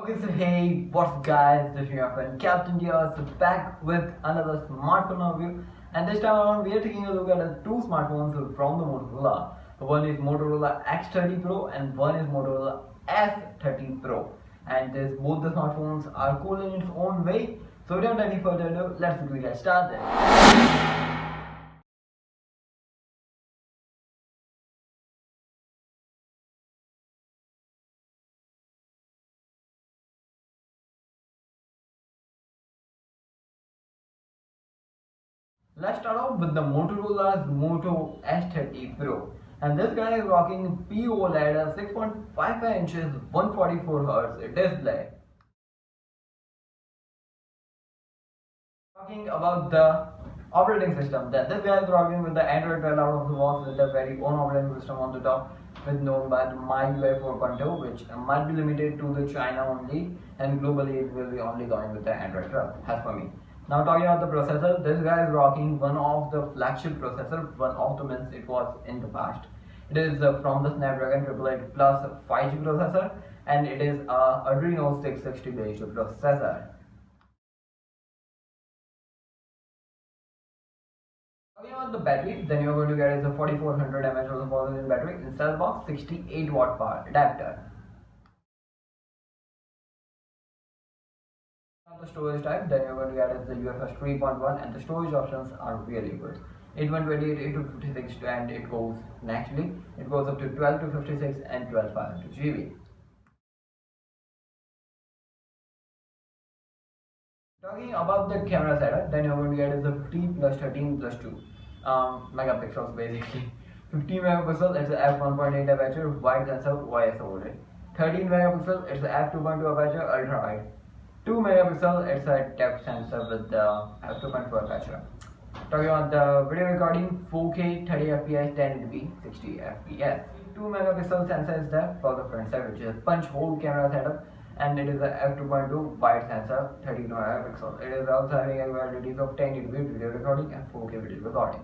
Okay, so hey, what's up guys, this is your friend Captain Diaz back with another smartphone review, and this time around we are taking a look at two smartphones from the Motorola. One is Motorola X30 Pro and one is Motorola S30 Pro, and both the smartphones are cool in its own way. So without any further ado, let's quickly get started. Let's start off with the Motorola's Moto S30 Pro. And this guy is rocking POLED 6.55 inches 144Hz display. Talking about the operating system, that this guy is rocking with the Android 12 out of the box with their very own operating system on the top, with known by the MyUI 4.0, which might be limited to the China only, and globally it will be only going with the Android 12 as for me. Now talking about the processor, this guy is rocking one of the flagship processor, one of the means it was in the past. It is from the Snapdragon 888 plus 5G processor, and it is a Adreno 660 based processor. Talking about the battery, then you're going to get is a 4400 mAh of the battery in cell box, 68 watt power adapter. The storage type, then you're going to get is the UFS 3.1, and the storage options are really good. 8128, 8256, and it goes naturally. It goes up to 12 to 56 and 12 GB. Talking about the camera setup, then you're going to get is the 50 plus 13 plus 2 megapixels basically. 50 megapixel, it's a f1.8 aperture, wide sensor, YS 13 megapixel, it's a f2.2 aperture, ultra wide. 2 megapixel, it's a depth sensor with the f2.4 aperture. Talking about the video recording, 4K 30 fps, 1080p 60 fps. 2 megapixel sensor is there for the front side, which is a punch hole camera setup, and it is a f2.2 wide sensor, 32 megapixel. It is also having a validity of 1080p video recording and 4K video recording.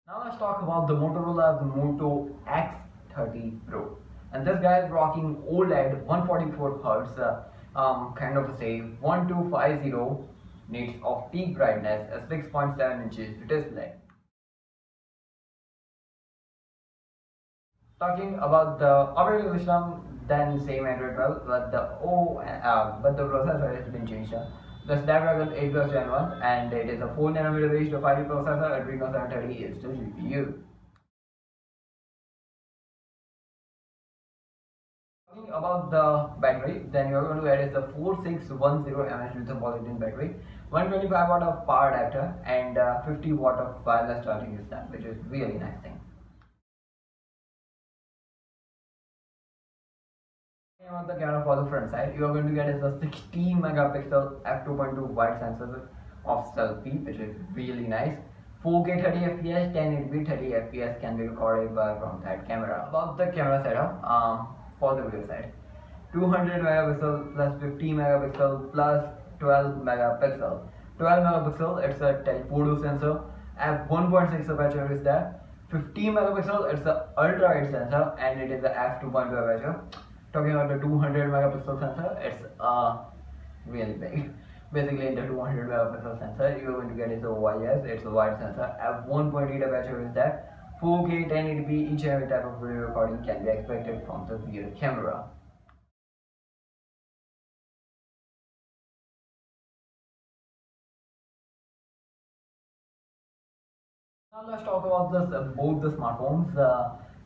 Now let's talk about the Motorola's Moto X30 Pro, and this guy is rocking OLED 144Hz, kind of say 1250 nits of peak brightness, a 6.7 inches display. Talking about the operating system, then same Android 12, but the processor has been changed. The Snapdragon 8 Plus Gen 1, and it is a 4nm based 5G processor. Adreno 730 is the GPU. Talking about the battery, then you're going to get is the 4610 mAh lithium battery, 125 watt of power adapter, and 50 watt of wireless charging system, which is really nice thing. About the camera for the front side, you are going to get is a 16 megapixel f2.2 wide sensor of selfie, which is really nice. 4K 30 fps, 1080p 30 fps can be recorded from that camera. About the camera setup, for the video side, 200 megapixel plus 50 megapixel plus 12 megapixel. 12 megapixel, it's a telephoto sensor. f1.6 aperture is there. 50 megapixel, it's a ultra wide sensor, and it is a f2.2 aperture. Talking about the 200 megapixel sensor, it's really big. Basically, in the 200 megapixel sensor, you're going to get is a YS, it's a wide sensor. f1.8 aperture is that. 4K 1080p, each and every type of video recording can be expected from the rear camera. Now let's talk about both the smartphones.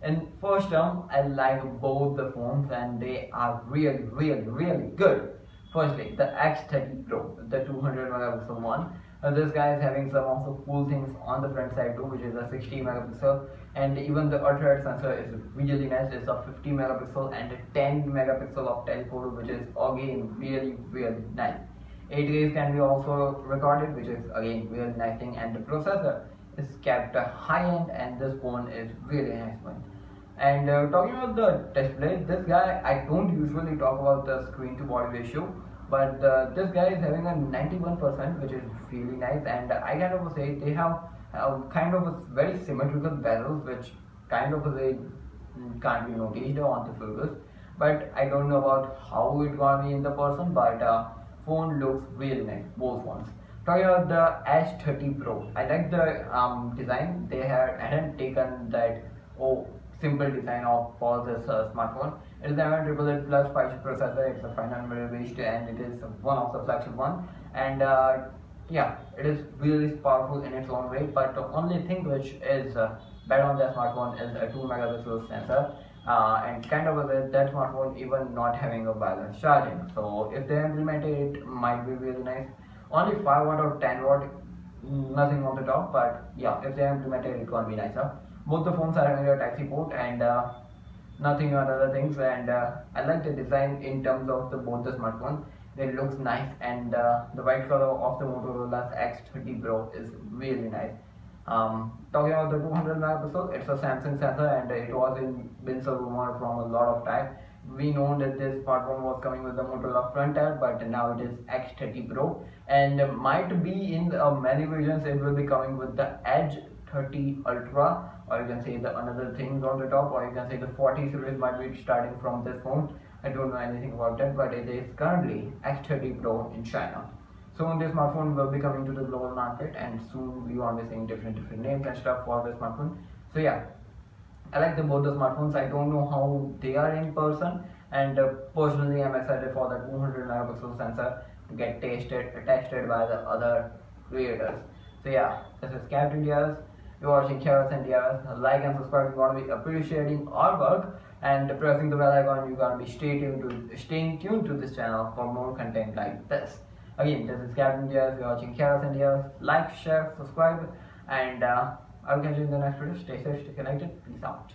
In first term, I like both the phones, and they are really good. Firstly, the X30 Pro, the 200 megapixel one. This guy is having some of the cool things on the front side too, which is a 60 megapixel, and even the ultra wide sensor is really nice. It's a 50 megapixel and a 10 megapixel of telephoto, which is again really nice. 8K can be also recorded, which is again really nice thing, and the processor is kept high end, and this phone is really nice one. And talking about the display, this guy, I don't usually talk about the screen to body ratio, but this guy is having a 91%, which is really nice. And I kind of say they have kind of a very symmetrical bezels, which kind of say can't be noticed on the photos. But I don't know about how it gonna be in the person, but phone looks really nice, both phones. Talking about the S30 Pro, I like the design. They hadn't taken that simple design of for this smartphone. It is a 788 plus 5G processor. It's a 500 based, and it is one of the flagship one. And yeah, it is really powerful in its own way. But the only thing which is bad on that smartphone is a 2 megapixel sensor. And kind of that smartphone even not having a wireless charging. So if they implement it, it might be really nice. Only 5 watt or 10 watt, nothing on the top. But yeah, if they implement it, it gonna be nicer. Both the phones are having a Type-C port, and nothing on other things. And I like the design in terms of both the smartphones. It looks nice, and the white color of the Motorola's X30 Pro is really nice. Talking about the 200 megapixel, it's a Samsung sensor, and it was been a rumor from a lot of time. We know that this smartphone was coming with the Motorola front end, but now it is X30 Pro, and might be in many versions it will be coming with the Edge 30 Ultra, or you can say the another things on the top, or you can say the 40 series might be starting from this phone. I don't know anything about that, but it is currently X30 Pro in China. Soon this smartphone will be coming to the global market, and soon we will be seeing different names and stuff for the smartphone. So yeah, I like both the smartphones. I don't know how they are in person, and personally I'm excited for the 200 megapixel sensor to get tested by the other creators. So yeah, this is Captain India's. You're watching Chaos India's. Like and subscribe. You're gonna be appreciating our work, and pressing the bell icon. You're gonna be staying tuned to this channel for more content like this. Again, this is Captain India's. You're watching Chaos India's. Like, share, subscribe, and I'll catch you in the next video. Stay safe, stay connected. Peace out.